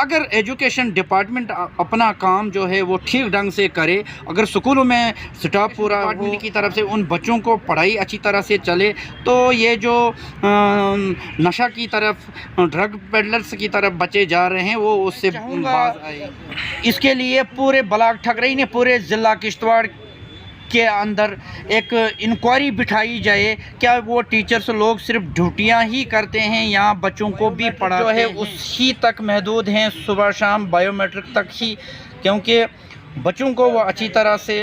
अगर education department अपना काम जो है वो ठीक ढंग से करे, अगर स्कूलों में स्टाफ पूरा डिपार्टमेंट की तरफ से उन बच्चों को पढ़ाई अच्छी तरह से चले, तो ये जो नशा की तरफ, ड्रग पेडलर्स की तरफ बच्चे जा रहे हैं वो उससे बाज आए। इसके लिए पूरे ब्लॉक ठकरई ने पूरे ज़िला किश्तवाड़ के अंदर एक इंक्वायरी बिठाई जाए, क्या वो टीचर्स लोग सिर्फ ड्यूटियां ही करते हैं या बच्चों को भी पढ़ाते जो है उसी तक महदूद हैं, सुबह शाम बायोमेट्रिक तक ही, क्योंकि बच्चों को वो अच्छी तरह से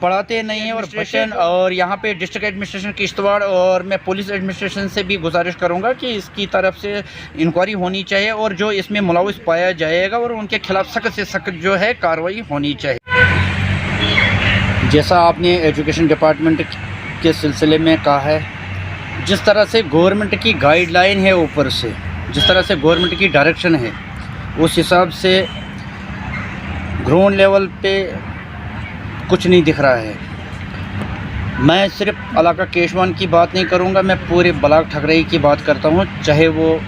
पढ़ाते नहीं हैं। और यहाँ पे डिस्ट्रिक्ट एडमिनिस्ट्रेशन किश्तवाड़ और मैं पुलिस एडमिनिस्ट्रेशन से भी गुजारिश करूँगा कि इसकी तरफ से इंक्वायरी होनी चाहिए और जो इसमें मुलविस पाया जाएगा और उनके खिलाफ सख्त से सख्त जो है कार्रवाई होनी चाहिए। जैसा आपने एजुकेशन डिपार्टमेंट के सिलसिले में कहा है, जिस तरह से गवर्नमेंट की गाइडलाइन है, ऊपर से जिस तरह से गवर्नमेंट की डायरेक्शन है, उस हिसाब से ग्राउंड लेवल पे कुछ नहीं दिख रहा है। मैं सिर्फ इलाका केशवान की बात नहीं करूँगा, मैं पूरे ब्लॉक ठकरई की बात करता हूँ, चाहे वो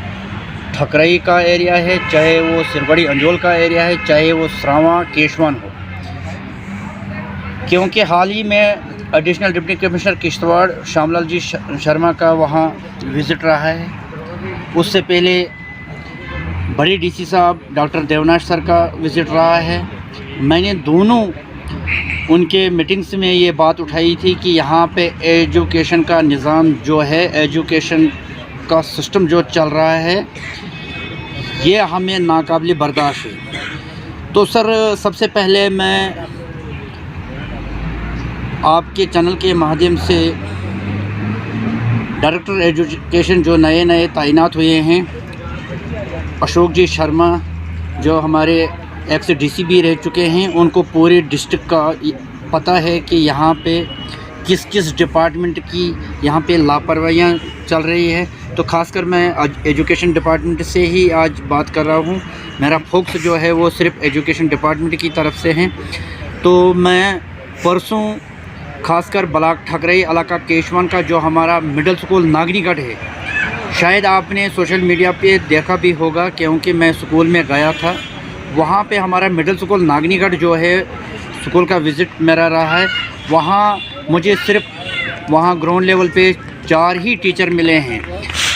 ठकरई का एरिया है, चाहे वो सिरगड़ी अंजोल का एरिया है, चाहे वो सरावा केशवान हो, क्योंकि हाल ही में additional deputy commissioner Kishtwar Shyamlal ji Sharma का वहाँ विज़िट रहा है। उससे पहले बड़ी डीसी साहब डॉक्टर देवनाथ सर का विज़िट रहा है। मैंने दोनों उनके मीटिंग्स में ये बात उठाई थी कि यहाँ पे एजुकेशन का निज़ाम जो है, एजुकेशन का सिस्टम जो चल रहा है, ये हमें नाकाबिल बर्दाश्त है। तो सर, सबसे पहले मैं आपके चैनल के माध्यम से डायरेक्टर एजुकेशन जो नए तैनात हुए हैं, अशोक जी शर्मा, जो हमारे एक्स डीसी भी रह चुके हैं, उनको पूरे डिस्ट्रिक्ट का पता है कि यहाँ पे किस किस डिपार्टमेंट की यहाँ पे लापरवाहियाँ चल रही है। तो ख़ासकर मैं आज एजुकेशन डिपार्टमेंट से ही आज बात कर रहा हूँ। मेरा फोकस जो है वो सिर्फ एजुकेशन डिपार्टमेंट की तरफ से है। तो मैं परसों खासकर ब्लॉक ठकरई इलाका केशवान का जो हमारा मिडिल स्कूल नागनीगढ़ है, शायद आपने सोशल मीडिया पे देखा भी होगा, क्योंकि मैं स्कूल में गया था। वहाँ पे हमारा मिडिल स्कूल नागनीगढ़ जो है, स्कूल का विज़िट मेरा रहा है। वहाँ मुझे सिर्फ वहाँ ग्राउंड लेवल पे 4 ही टीचर मिले हैं।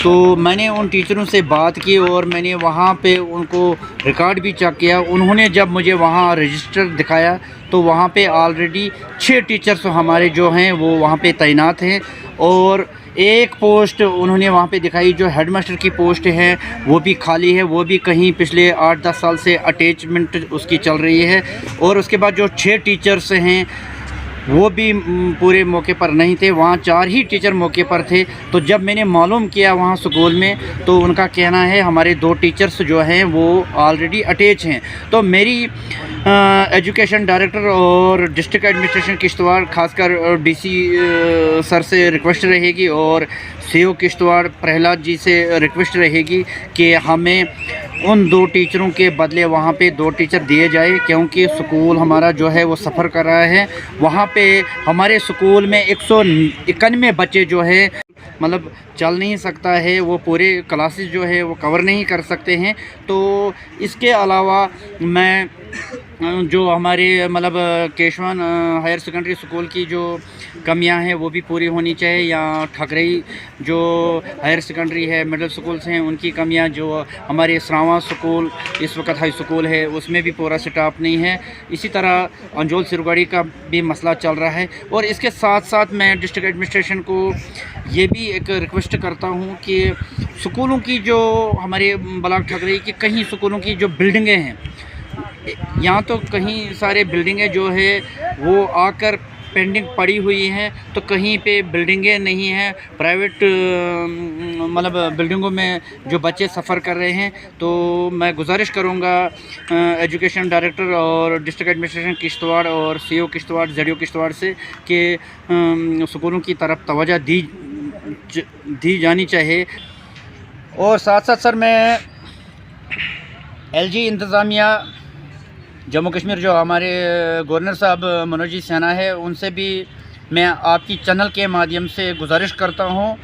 तो मैंने उन टीचरों से बात की और मैंने वहाँ पे उनको रिकॉर्ड भी चेक किया। उन्होंने जब मुझे वहाँ रजिस्टर दिखाया तो वहाँ पे ऑलरेडी 6 टीचर्स हमारे जो हैं वो वहाँ पे तैनात हैं, और एक पोस्ट उन्होंने वहाँ पे दिखाई जो हेडमास्टर की पोस्ट है वो भी खाली है, वो भी कहीं पिछले 8-10 साल से अटैचमेंट उसकी चल रही है। और उसके बाद जो 6 टीचर्स हैं वो भी पूरे मौके पर नहीं थे, वहाँ 4 ही टीचर मौके पर थे। तो जब मैंने मालूम किया वहाँ स्कूल में, तो उनका कहना है हमारे 2 टीचर्स जो हैं वो ऑलरेडी अटैच हैं। तो मेरी एजुकेशन डायरेक्टर और डिस्ट्रिक्ट एडमिनिस्ट्रेशन किश्तवाड़ खासकर डीसी सर से रिक्वेस्ट रहेगी और सीओ किश्तवाड़ प्रहलाद जी से रिक्वेस्ट रहेगी कि हमें उन 2 टीचरों के बदले वहाँ पे 2 टीचर दिए जाए, क्योंकि स्कूल हमारा जो है वो सफ़र कर रहा है। वहाँ पे हमारे स्कूल में 191 बच्चे जो है मतलब चल नहीं सकता है, वो पूरे क्लासेस जो है वो कवर नहीं कर सकते हैं। तो इसके अलावा मैं जो हमारे मतलब केशवान हायर सेकेंडरी स्कूल की जो कमियां हैं वो भी पूरी होनी चाहिए, या ठकरई जो हायर सेकेंडरी है, मिडिल स्कूल्स हैं, उनकी कमियां, जो हमारे सरावा स्कूल इस वक्त हाई स्कूल है उसमें भी पूरा स्टाफ नहीं है। इसी तरह अंजोल सिरगड़ी का भी मसला चल रहा है। और इसके साथ साथ मैं डिस्ट्रिक्ट एडमिनिस्ट्रेशन को ये भी एक रिक्वेस्ट करता हूँ कि स्कूलों की जो हमारे ब्लॉक ठकरई की कहीं स्कूलों की जो बिल्डिंगें हैं, यहाँ तो कहीं सारे बिल्डिंगें जो है वो आकर पेंडिंग पड़ी हुई हैं, तो कहीं पे बिल्डिंगें नहीं हैं, प्राइवेट मतलब बिल्डिंगों में जो बच्चे सफ़र कर रहे हैं। तो मैं गुजारिश करूँगा एजुकेशन डायरेक्टर और डिस्ट्रिक्ट एडमिनिस्ट्रेशन किश्तवाड़ और सीओ किश्तवाड़, जेडीओ किश्तवाड़ से कि स्कूलों की तरफ तवज्जो दी जानी चाहिए। और साथ साथ सर मैं एलजी इंतज़ामिया जम्मू कश्मीर जो हमारे गवर्नर साहब मनोज जी सिन्हा है, उनसे भी मैं आपकी चैनल के माध्यम से गुजारिश करता हूँ,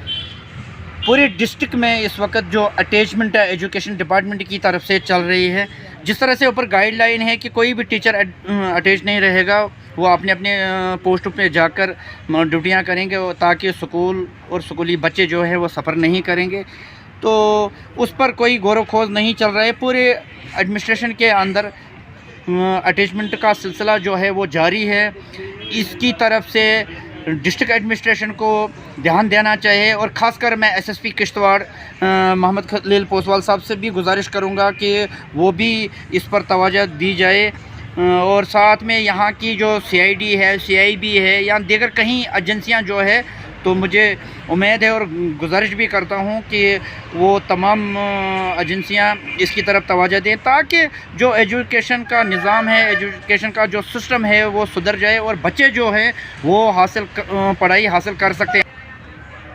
पूरे डिस्ट्रिक्ट में इस वक्त जो अटैचमेंट है एजुकेशन डिपार्टमेंट की तरफ से चल रही है, जिस तरह से ऊपर गाइडलाइन है कि कोई भी टीचर अटैच नहीं रहेगा, वो अपने अपने पोस्ट पे जाकर ड्यूटियां करेंगे ताकि स्कूल और स्कूली बच्चे जो है वो सफ़र नहीं करेंगे। तो उस पर कोई गौर खोज नहीं चल रहा है। पूरे एडमिनिस्ट्रेशन के अंदर अटैचमेंट का सिलसिला जो है वो जारी है। इसकी तरफ से डिस्ट्रिक्ट एडमिनिस्ट्रेशन को ध्यान देना चाहिए और ख़ासकर मैं एसएसपी किश्तवाड़ मोहम्मद खलील पोसवाल साहब से भी गुजारिश करूंगा कि वो भी इस पर तवज्जो दी जाए। और साथ में यहाँ की जो सीआईडी है, सीआईबी है या दीगर कहीं एजेंसियाँ जो है, तो मुझे उम्मीद है और गुजारिश भी करता हूँ कि वो तमाम एजेंसियाँ इसकी तरफ तवज्जो दें ताकि जो एजुकेशन का निज़ाम है, एजुकेशन का जो सिस्टम है वो सुधर जाए और बच्चे जो हैं वो पढ़ाई हासिल कर सकते हैं।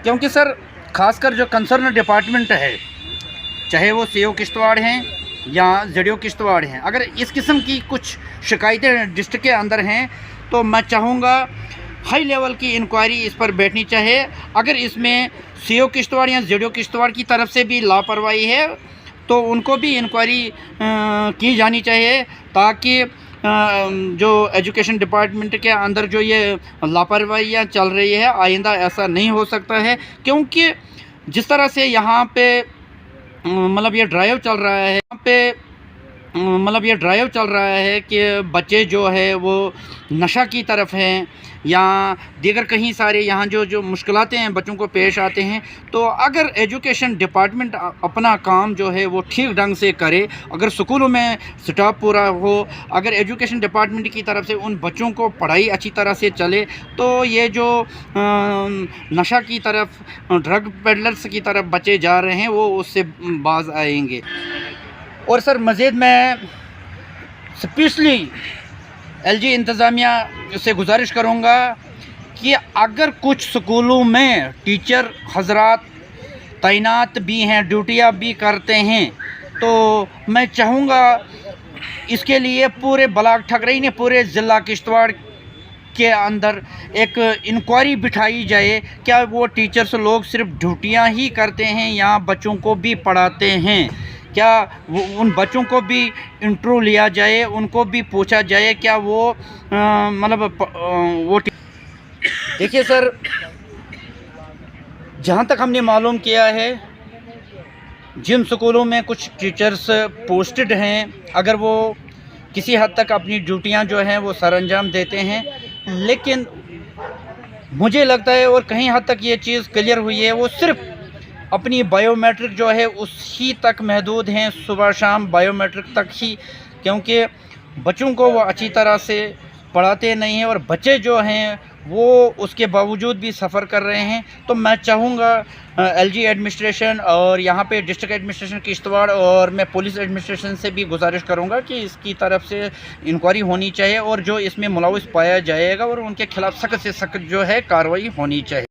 क्योंकि सर ख़ासकर जो कंसर्न डिपार्टमेंट है, चाहे वो सीओ किश्तवाड़ हैं या जेडीओ किश्तवाड़ हैं, अगर इस किस्म की कुछ शिकायतें डिस्ट्रिक्ट के अंदर हैं तो मैं चाहूँगा हाई लेवल की इंक्वायरी इस पर बैठनी चाहिए। अगर इसमें सीओ किश्तवाड़ या जेडीओ किश्तवाड़ की तरफ से भी लापरवाही है तो उनको भी इंक्वायरी की जानी चाहिए ताकि जो एजुकेशन डिपार्टमेंट के अंदर जो ये लापरवाहियाँ चल रही है आइंदा ऐसा नहीं हो सकता है। क्योंकि जिस तरह से यहाँ पे मतलब ये ड्राइव चल रहा है, यहाँ पे ड्राइव चल रहा है कि बच्चे जो है वो नशा की तरफ हैं या दीगर कहीं सारे यहाँ जो मुश्किलातें हैं बच्चों को पेश आते हैं। तो अगर एजुकेशन डिपार्टमेंट अपना काम जो है वो ठीक ढंग से करे, अगर स्कूलों में स्टाफ पूरा हो, अगर एजुकेशन डिपार्टमेंट की तरफ से उन बच्चों को पढ़ाई अच्छी तरह से चले, तो ये जो नशा की तरफ, ड्रग पेडलर्स की तरफ बच्चे जा रहे हैं वो उससे बाज आएंगे। और सर मज़ीद मैं स्पेशली एलजी इंतज़ामिया से गुजारिश करूँगा कि अगर कुछ स्कूलों में टीचर हजरात तैनात भी हैं, ड्यूटियाँ भी करते हैं, तो मैं चाहूँगा इसके लिए पूरे ब्लॉक ठकरई ने पूरे ज़िला किश्तवाड़ के अंदर एक इंक्वायरी बिठाई जाए, क्या वो टीचर्स लोग सिर्फ ड्यूटियाँ ही करते हैं या बच्चों को भी पढ़ाते हैं, क्या उन बच्चों को भी इंटरव्यू लिया जाए, उनको भी पूछा जाए क्या वो वो। देखिए सर, जहाँ तक हमने मालूम किया है जिन स्कूलों में कुछ टीचर्स पोस्टेड हैं, अगर वो किसी हद तक अपनी ड्यूटियाँ जो हैं वो सरअंजाम देते हैं, लेकिन मुझे लगता है और कहीं हद तक ये चीज़ क्लियर हुई है वो सिर्फ अपनी बायोमेट्रिक जो है उसी तक महदूद हैं, सुबह शाम बायोमेट्रिक तक ही, क्योंकि बच्चों को वो अच्छी तरह से पढ़ाते नहीं हैं और बच्चे जो हैं वो उसके बावजूद भी सफ़र कर रहे हैं। तो मैं चाहूँगा एलजी एडमिनिस्ट्रेशन और यहाँ पे डिस्ट्रिक्ट एडमिनिस्ट्रेशन किश्तवाड़ और मैं पुलिस एडमिनिस्ट्रेशन से भी गुजारिश करूँगा कि इसकी तरफ से इंक्वायरी होनी चाहिए और जो इसमें मुलविस पाया जाएगा और उनके खिलाफ़ सख्त से सख्त जो है कार्रवाई होनी चाहिए।